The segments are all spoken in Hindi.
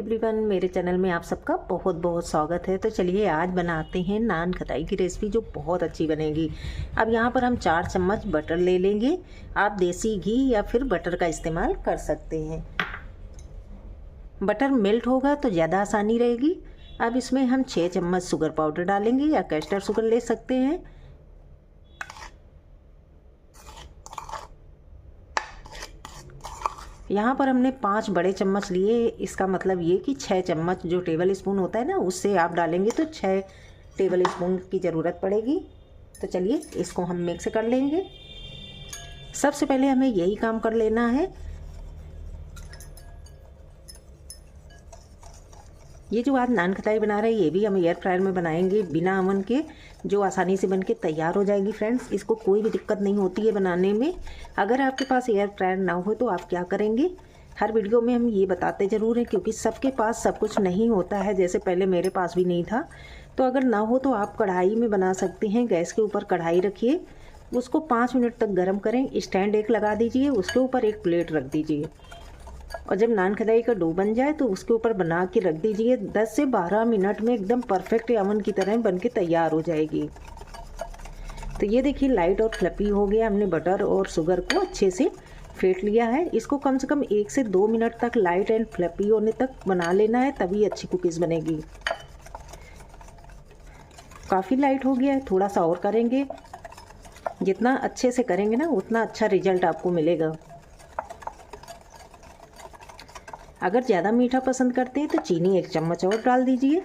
एवरीवन, मेरे चैनल में आप सबका बहुत बहुत स्वागत है। तो चलिए आज बनाते हैं नान खटाई की रेसिपी जो बहुत अच्छी बनेगी। अब यहाँ पर हम 4 चम्मच बटर ले लेंगे। आप देसी घी या फिर बटर का इस्तेमाल कर सकते हैं। बटर मेल्ट होगा तो ज़्यादा आसानी रहेगी। अब इसमें हम 6 चम्मच शुगर पाउडर डालेंगे या कैस्टर शुगर ले सकते हैं। यहाँ पर हमने 5 बड़े चम्मच लिए, इसका मतलब ये कि 6 चम्मच जो टेबल स्पून होता है ना, उससे आप डालेंगे तो 6 टेबल स्पून की ज़रूरत पड़ेगी। तो चलिए इसको हम मिक्स कर लेंगे। सबसे पहले हमें यही काम कर लेना है। ये जो आज नान खटाई बना रहे हैं ये भी हम एयर फ्रायर में बनाएंगे बिना अवन के, जो आसानी से बनके तैयार हो जाएगी। फ्रेंड्स, इसको कोई भी दिक्कत नहीं होती है बनाने में। अगर आपके पास एयर फ्रायर ना हो तो आप क्या करेंगे, हर वीडियो में हम ये बताते ज़रूर हैं क्योंकि सबके पास सब कुछ नहीं होता है। जैसे पहले मेरे पास भी नहीं था। तो अगर ना हो तो आप कढ़ाई में बना सकते हैं। गैस के ऊपर कढ़ाई रखिए, उसको 5 मिनट तक गर्म करें। स्टैंड एक लगा दीजिए, उसके ऊपर एक प्लेट रख दीजिए और जब नान खटाई का डो बन जाए तो उसके ऊपर बना के रख दीजिए। 10 से 12 मिनट में एकदम परफेक्ट अवन की तरह बन के तैयार हो जाएगी। तो ये देखिए लाइट और फ्लफी हो गया। हमने बटर और शुगर को अच्छे से फेंट लिया है। इसको कम से कम 1 से 2 मिनट तक लाइट एंड फ्लफी होने तक बना लेना है, तभी अच्छी कुकीज़ बनेगी। काफ़ी लाइट हो गया है, थोड़ा सा और करेंगे। जितना अच्छे से करेंगे ना उतना अच्छा रिजल्ट आपको मिलेगा। अगर ज़्यादा मीठा पसंद करते हैं तो चीनी 1 चम्मच और डाल दीजिए,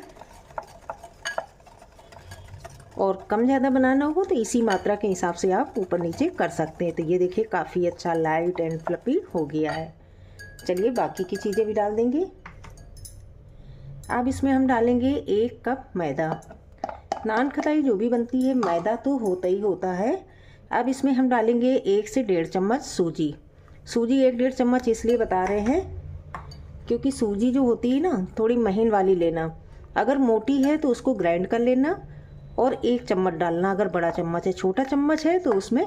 और कम ज़्यादा बनाना हो तो इसी मात्रा के हिसाब से आप ऊपर नीचे कर सकते हैं। तो ये देखिए काफ़ी अच्छा लाइट एंड फ्लफी हो गया है। चलिए बाकी की चीज़ें भी डाल देंगे। अब इसमें हम डालेंगे 1 कप मैदा। नान खटाई जो भी बनती है मैदा तो होता ही होता है। अब इसमें हम डालेंगे 1 से 1.5 चम्मच सूजी। सूजी 1-1.5 चम्मच इसलिए बता रहे हैं क्योंकि सूजी जो होती है ना थोड़ी महीन वाली लेना। अगर मोटी है तो उसको ग्राइंड कर लेना और 1 चम्मच डालना। अगर बड़ा चम्मच है, छोटा चम्मच है तो उसमें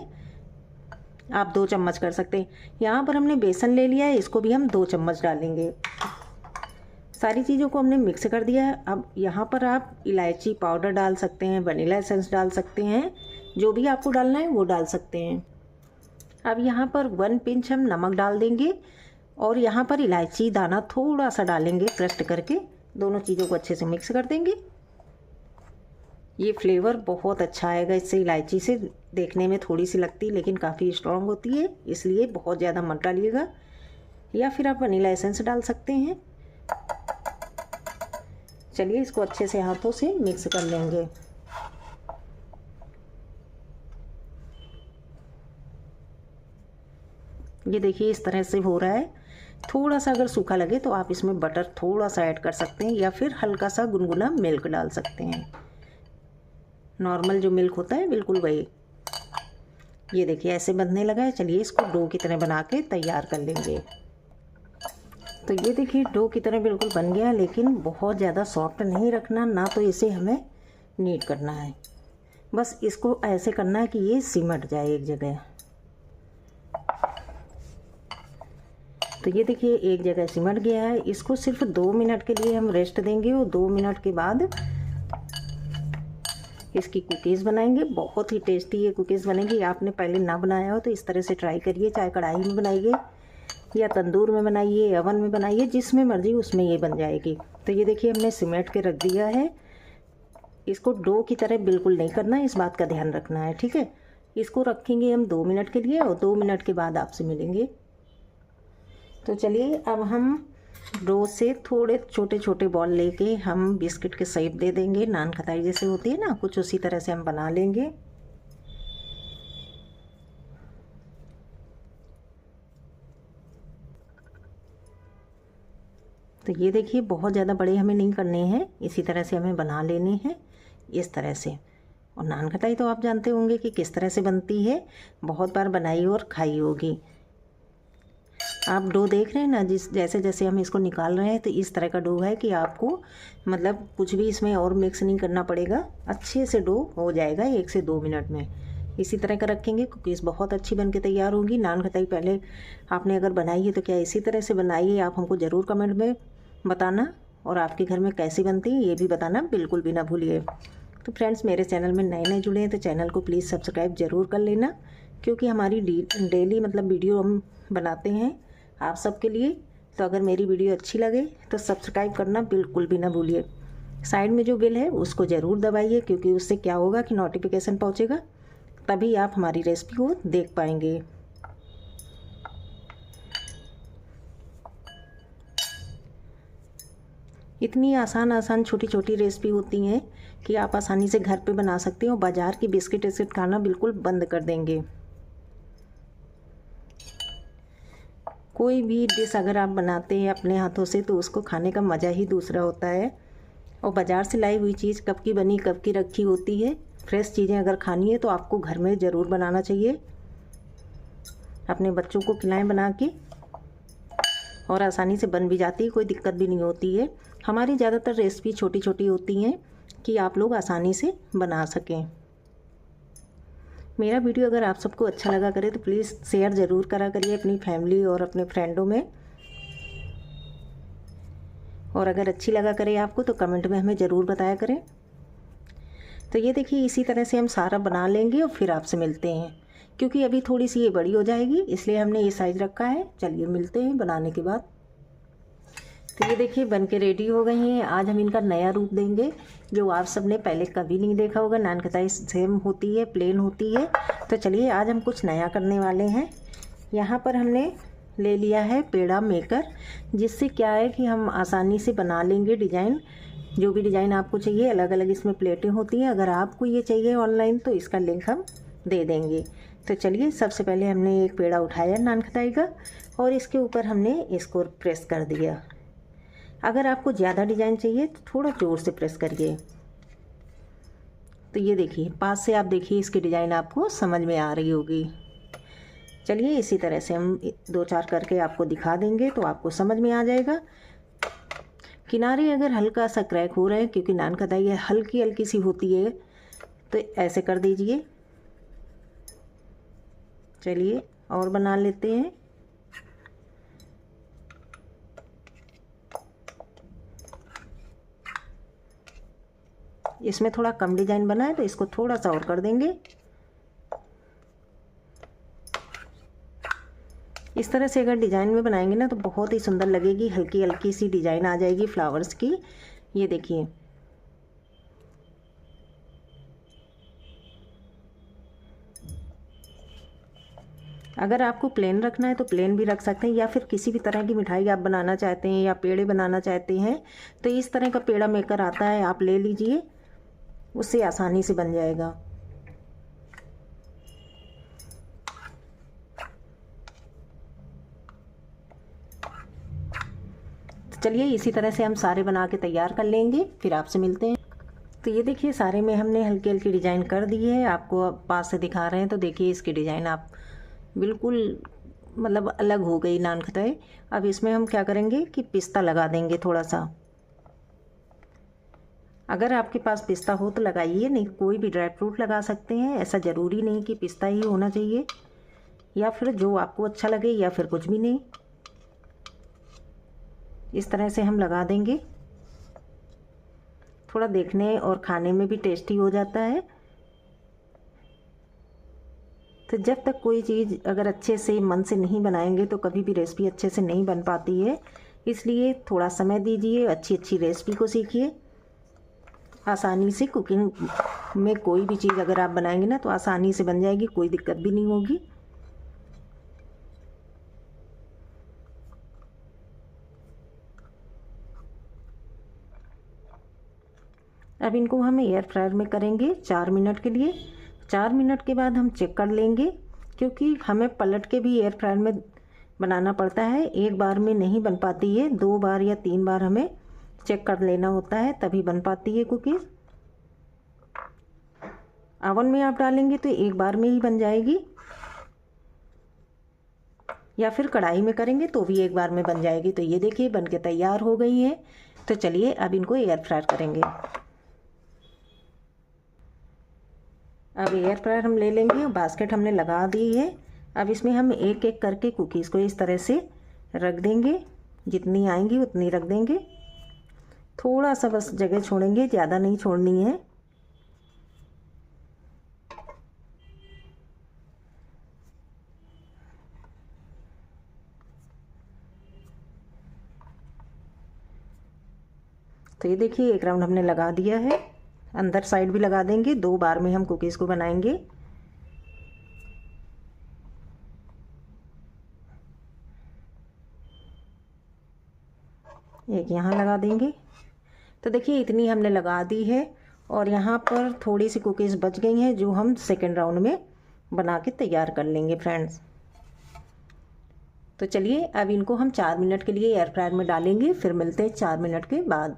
आप 2 चम्मच कर सकते हैं। यहाँ पर हमने बेसन ले लिया है, इसको भी हम 2 चम्मच डालेंगे। सारी चीज़ों को हमने मिक्स कर दिया है। अब यहाँ पर आप इलायची पाउडर डाल सकते हैं, वनीला एसेंस डाल सकते हैं, जो भी आपको डालना है वो डाल सकते हैं। अब यहाँ पर 1 पिंच हम नमक डाल देंगे और यहाँ पर इलायची दाना थोड़ा सा डालेंगे क्रस्ट करके। दोनों चीज़ों को अच्छे से मिक्स कर देंगे। ये फ्लेवर बहुत अच्छा आएगा इससे। इलायची से देखने में थोड़ी सी लगती है लेकिन काफ़ी स्ट्रॉन्ग होती है, इसलिए बहुत ज़्यादा मत डालिएगा। या फिर आप वनीला एसेंस डाल सकते हैं। चलिए इसको अच्छे से हाथों से मिक्स कर लेंगे। ये देखिए इस तरह से हो रहा है। थोड़ा सा अगर सूखा लगे तो आप इसमें बटर थोड़ा सा ऐड कर सकते हैं या फिर हल्का सा गुनगुना मिल्क डाल सकते हैं। नॉर्मल जो मिल्क होता है बिल्कुल वही। ये देखिए ऐसे बनने लगा है। चलिए इसको डो की तरह बना के तैयार कर लेंगे। तो ये देखिए डो की तरह बिल्कुल बन गया, लेकिन बहुत ज़्यादा सॉफ्ट नहीं रखना ना, तो इसे हमें नीड करना है। बस इसको ऐसे करना है कि ये सिमट जाए एक जगह। तो ये देखिए एक जगह सिमट गया है। इसको सिर्फ 2 मिनट के लिए हम रेस्ट देंगे और 2 मिनट के बाद इसकी कुकीज़ बनाएंगे। बहुत ही टेस्टी ये कुकीज़ बनेगी। आपने पहले ना बनाया हो तो इस तरह से ट्राई करिए। चाहे कढ़ाई में बनाइए या तंदूर में बनाइए, ओवन में बनाइए, जिसमें मर्जी उसमें ये बन जाएगी। तो ये देखिए हमने सिमट के रख दिया है। इसको डो की तरह बिल्कुल नहीं करना है, इस बात का ध्यान रखना है, ठीक है। इसको रखेंगे हम 2 मिनट के लिए और 2 मिनट के बाद आपसे मिलेंगे। तो चलिए अब हम डो से थोड़े छोटे छोटे बॉल लेके हम बिस्किट के शेप दे देंगे। नान खटाई जैसे होती है ना, कुछ उसी तरह से हम बना लेंगे। तो ये देखिए बहुत ज़्यादा बड़े हमें नहीं करने हैं, इसी तरह से हमें बना लेने हैं, इस तरह से। और नान खटाई तो आप जानते होंगे कि किस तरह से बनती है, बहुत बार बनाई और खाई होगी। आप डो देख रहे हैं ना, जैसे जैसे हम इसको निकाल रहे हैं तो इस तरह का डो है कि आपको मतलब कुछ भी इसमें और मिक्स नहीं करना पड़ेगा। अच्छे से डो हो जाएगा 1 से 2 मिनट में। इसी तरह का रखेंगे, कुकीज़ बहुत अच्छी बन के तैयार होगी। नान खटाई पहले आपने अगर बनाई है तो क्या इसी तरह से बनाइए। आप हमको ज़रूर कमेंट में बताना और आपके घर में कैसी बनती है ये भी बताना बिल्कुल भी ना भूलिए। तो फ्रेंड्स, मेरे चैनल में नए नए जुड़े हैं तो चैनल को प्लीज़ सब्सक्राइब ज़रूर कर लेना, क्योंकि हमारी डेली वीडियो हम बनाते हैं आप सबके लिए। तो अगर मेरी वीडियो अच्छी लगे तो सब्सक्राइब करना बिल्कुल भी ना भूलिए। साइड में जो बेल है उसको ज़रूर दबाइए, क्योंकि उससे क्या होगा कि नोटिफिकेशन पहुंचेगा, तभी आप हमारी रेसिपी को देख पाएंगे। इतनी आसान छोटी छोटी रेसिपी होती हैं कि आप आसानी से घर पे बना सकते हो। बाज़ार की बिस्किट विस्किट खाना बिल्कुल बंद कर देंगे। कोई भी डिश अगर आप बनाते हैं अपने हाथों से तो उसको खाने का मज़ा ही दूसरा होता है। और बाज़ार से लाई हुई चीज़ कब की बनी कब की रखी होती है। फ्रेश चीज़ें अगर खानी है तो आपको घर में ज़रूर बनाना चाहिए। अपने बच्चों को खिलाएं बना के, और आसानी से बन भी जाती है, कोई दिक्कत भी नहीं होती है। हमारी ज़्यादातर रेसिपी छोटी छोटी होती हैं कि आप लोग आसानी से बना सकें। मेरा वीडियो अगर आप सबको अच्छा लगा करे तो प्लीज़ शेयर ज़रूर करा करिए अपनी फैमिली और अपने फ्रेंडों में। और अगर अच्छी लगा करे आपको तो कमेंट में हमें ज़रूर बताया करें। तो ये देखिए, इसी तरह से हम सारा बना लेंगे और फिर आपसे मिलते हैं, क्योंकि अभी थोड़ी सी ये बड़ी हो जाएगी इसलिए हमने ये साइज़ रखा है। चलिए मिलते हैं बनाने के बाद। तो ये देखिए बन के रेडी हो गई हैं। आज हम इनका नया रूप देंगे जो आप सब ने पहले कभी नहीं देखा होगा। नान खटाई सेम होती है, प्लेन होती है। तो चलिए आज हम कुछ नया करने वाले हैं। यहाँ पर हमने ले लिया है पेड़ा मेकर, जिससे क्या है कि हम आसानी से बना लेंगे डिज़ाइन। जो भी डिज़ाइन आपको चाहिए, अलग अलग इसमें प्लेटें होती हैं। अगर आपको ये चाहिए ऑनलाइन तो इसका लिंक हम दे देंगे। तो चलिए, सबसे पहले हमने एक पेड़ा उठाया नान खटाई का और इसके ऊपर हमने इसको प्रेस कर दिया। अगर आपको ज़्यादा डिज़ाइन चाहिए तो थोड़ा ज़ोर से प्रेस करिए। तो ये देखिए, पास से आप देखिए इसकी डिज़ाइन आपको समझ में आ रही होगी। चलिए इसी तरह से हम 2-4 करके आपको दिखा देंगे तो आपको समझ में आ जाएगा। किनारे अगर हल्का सा क्रैक हो रहा है, क्योंकि नान खटाई हल्की हल्की सी होती है, तो ऐसे कर दीजिए। चलिए और बना लेते हैं। इसमें थोड़ा कम डिज़ाइन बना है तो इसको थोड़ा सा और कर देंगे। इस तरह से अगर डिज़ाइन में बनाएंगे ना तो बहुत ही सुंदर लगेगी। हल्की हल्की सी डिज़ाइन आ जाएगी फ्लावर्स की। ये देखिए, अगर आपको प्लेन रखना है तो प्लेन भी रख सकते हैं, या फिर किसी भी तरह की मिठाई आप बनाना चाहते हैं या पेड़े बनाना चाहते हैं तो इस तरह का पेड़ा मेकर आता है, आप ले लीजिए, उससे आसानी से बन जाएगा। तो चलिए इसी तरह से हम सारे बना के तैयार कर लेंगे, फिर आपसे मिलते हैं। तो ये देखिए, सारे में हमने हल्की हल्की डिज़ाइन कर दी है। आपको पास से दिखा रहे हैं तो देखिए इसकी डिज़ाइन आप बिल्कुल अलग हो गई नान खटाई। अब इसमें हम क्या करेंगे कि पिस्ता लगा देंगे थोड़ा सा। अगर आपके पास पिस्ता हो तो लगाइए, नहीं कोई भी ड्राई फ्रूट लगा सकते हैं। ऐसा ज़रूरी नहीं कि पिस्ता ही होना चाहिए, या फिर जो आपको अच्छा लगे, या फिर कुछ भी नहीं। इस तरह से हम लगा देंगे। थोड़ा देखने और खाने में भी टेस्टी हो जाता है। तो जब तक कोई चीज़ अगर अच्छे से मन से नहीं बनाएंगे तो कभी भी रेसिपी अच्छे से नहीं बन पाती है। इसलिए थोड़ा समय दीजिए, अच्छी अच्छी रेसिपी को सीखिए। आसानी से कुकिंग में कोई भी चीज़ अगर आप बनाएंगे ना तो आसानी से बन जाएगी, कोई दिक्कत भी नहीं होगी। अब इनको हम एयर फ्रायर में करेंगे 4 मिनट के लिए। 4 मिनट के बाद हम चेक कर लेंगे, क्योंकि हमें पलट के भी एयर फ्रायर में बनाना पड़ता है। एक बार में नहीं बन पाती है, 2 बार या 3 बार हमें चेक कर लेना होता है, तभी बन पाती है कुकीज़। ओवन में आप डालेंगे तो एक बार में ही बन जाएगी, या फिर कढ़ाई में करेंगे तो भी एक बार में बन जाएगी। तो ये देखिए बन के तैयार हो गई है। तो चलिए अब इनको एयर फ्रायर करेंगे। अब एयर फ्रायर हम ले लेंगे, बास्केट हमने लगा दी है। अब इसमें हम एक एक करके कुकीज़ को इस तरह से रख देंगे, जितनी आएंगी उतनी रख देंगे, थोड़ा सा बस जगह छोड़ेंगे, ज़्यादा नहीं छोड़नी है। तो ये देखिए एक राउंड हमने लगा दिया है, अंदर साइड भी लगा देंगे। 2 बार में हम कुकीज़ को बनाएंगे। एक यहाँ लगा देंगे। तो देखिए इतनी हमने लगा दी है और यहाँ पर थोड़ी सी कुकीज़ बच गई हैं जो हम सेकेंड राउंड में बना के तैयार कर लेंगे फ्रेंड्स। तो चलिए अब इनको हम 4 मिनट के लिए एयर फ्रायर में डालेंगे, फिर मिलते हैं 4 मिनट के बाद।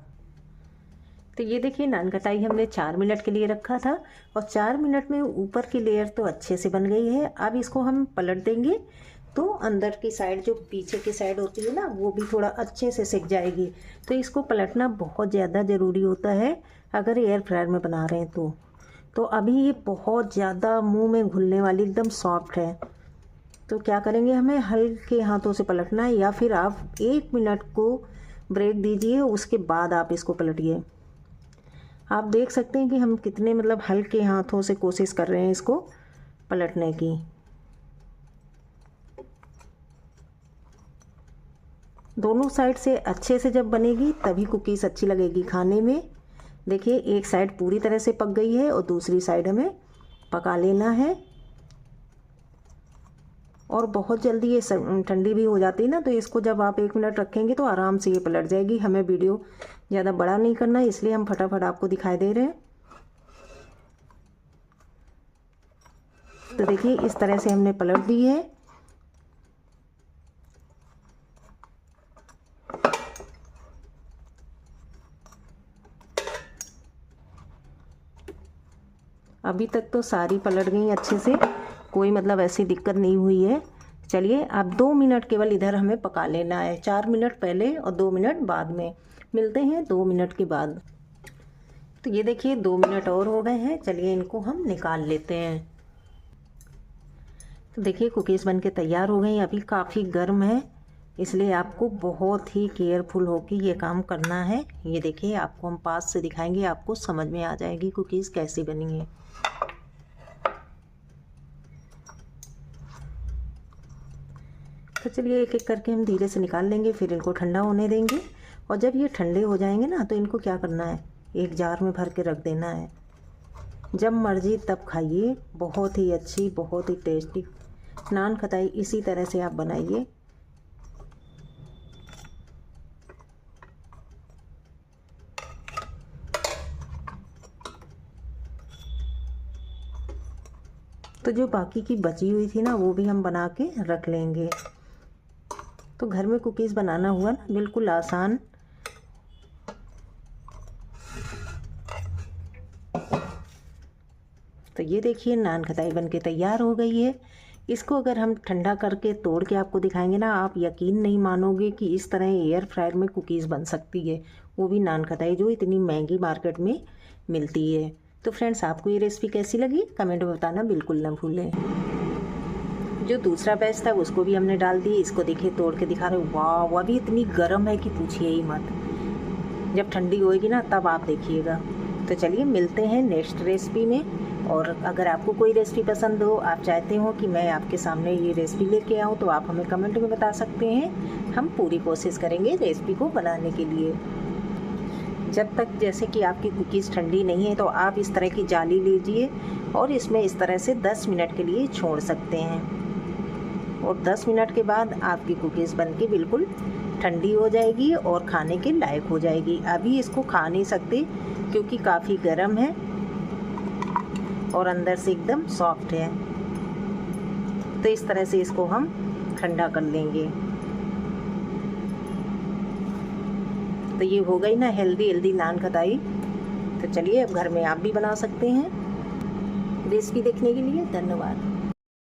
तो ये देखिए नान खटाई हमने 4 मिनट के लिए रखा था और 4 मिनट में ऊपर की लेयर तो अच्छे से बन गई है। अब इसको हम पलट देंगे तो अंदर की साइड जो पीछे की साइड होती है ना वो भी थोड़ा अच्छे से सिक जाएगी। तो इसको पलटना बहुत ज़्यादा ज़रूरी होता है अगर एयर फ्रायर में बना रहे हैं तो अभी ये बहुत ज़्यादा मुंह में घुलने वाली एकदम सॉफ्ट है। तो क्या करेंगे, हमें हल्के हाथों से पलटना है या फिर आप 1 मिनट को ब्रेक दीजिए, उसके बाद आप इसको पलटिए। आप देख सकते हैं कि हम कितने मतलब हल्के हाथों से कोशिश कर रहे हैं इसको पलटने की। दोनों साइड से अच्छे से जब बनेगी तभी कुकीज़ अच्छी लगेगी खाने में। देखिए एक साइड पूरी तरह से पक गई है और दूसरी साइड हमें पका लेना है। और बहुत जल्दी ये ठंडी भी हो जाती है ना, तो इसको जब आप 1 मिनट रखेंगे तो आराम से ये पलट जाएगी। हमें वीडियो ज़्यादा बड़ा नहीं करना है इसलिए हम फटाफट आपको दिखाई दे रहे हैं। तो देखिए इस तरह से हमने पलट दी है। अभी तक तो सारी पलट गई अच्छे से, कोई मतलब ऐसी दिक्कत नहीं हुई है। चलिए अब 2 मिनट केवल इधर हमें पका लेना है, 4 मिनट पहले और 2 मिनट बाद में। मिलते हैं 2 मिनट के बाद। तो ये देखिए 2 मिनट और हो गए हैं, चलिए इनको हम निकाल लेते हैं। तो देखिए कुकीज़ बनके तैयार हो गई। अभी काफ़ी गर्म है इसलिए आपको बहुत ही केयरफुल होकर ये काम करना है। ये देखिए आपको हम पास से दिखाएंगे, आपको समझ में आ जाएगी कुकीज़ कैसी बनी है। तो चलिए एक एक करके हम धीरे से निकाल लेंगे, फिर इनको ठंडा होने देंगे। और जब ये ठंडे हो जाएंगे ना तो इनको क्या करना है, एक जार में भर के रख देना है। जब मर्जी तब खाइए, बहुत ही अच्छी बहुत ही टेस्टी नान खटाई इसी तरह से आप बनाइए। तो जो बाकी की बची हुई थी ना वो भी हम बना के रख लेंगे। तो घर में कुकीज़ बनाना हुआ ना बिल्कुल आसान। तो ये देखिए नान खटाई बनके तैयार हो गई है। इसको अगर हम ठंडा करके तोड़ के आपको दिखाएंगे ना, आप यकीन नहीं मानोगे कि इस तरह एयर फ्रायर में कुकीज़ बन सकती है, वो भी नान खटाई जो इतनी महंगी मार्केट में मिलती है। तो फ्रेंड्स आपको ये रेसिपी कैसी लगी कमेंट में बताना बिल्कुल ना भूलें। जो दूसरा बैच था उसको भी हमने डाल दी। इसको देखिए तोड़ के दिखा रहे, वाह वो भी इतनी गर्म है कि पूछिए ही मत। जब ठंडी होएगी ना तब आप देखिएगा। तो चलिए मिलते हैं नेक्स्ट रेसिपी में। और अगर आपको कोई रेसिपी पसंद हो, आप चाहते हो कि मैं आपके सामने ये रेसिपी लेके आऊँ, तो आप हमें कमेंट में बता सकते हैं। हम पूरी कोशिश करेंगे रेसिपी को बनाने के लिए। जब तक जैसे कि आपकी कुकीज़ ठंडी नहीं है तो आप इस तरह की जाली लीजिए और इसमें इस तरह से 10 मिनट के लिए छोड़ सकते हैं। और 10 मिनट के बाद आपकी कुकीज़ बनके बिल्कुल ठंडी हो जाएगी और खाने के लायक हो जाएगी। अभी इसको खा नहीं सकते क्योंकि काफ़ी गर्म है और अंदर से एकदम सॉफ्ट है। तो इस तरह से इसको हम ठंडा कर लेंगे। तो ये हो गई ना हेल्दी नान खटाई। तो चलिए अब घर में आप भी बना सकते हैं। रेसिपी देखने के लिए धन्यवाद।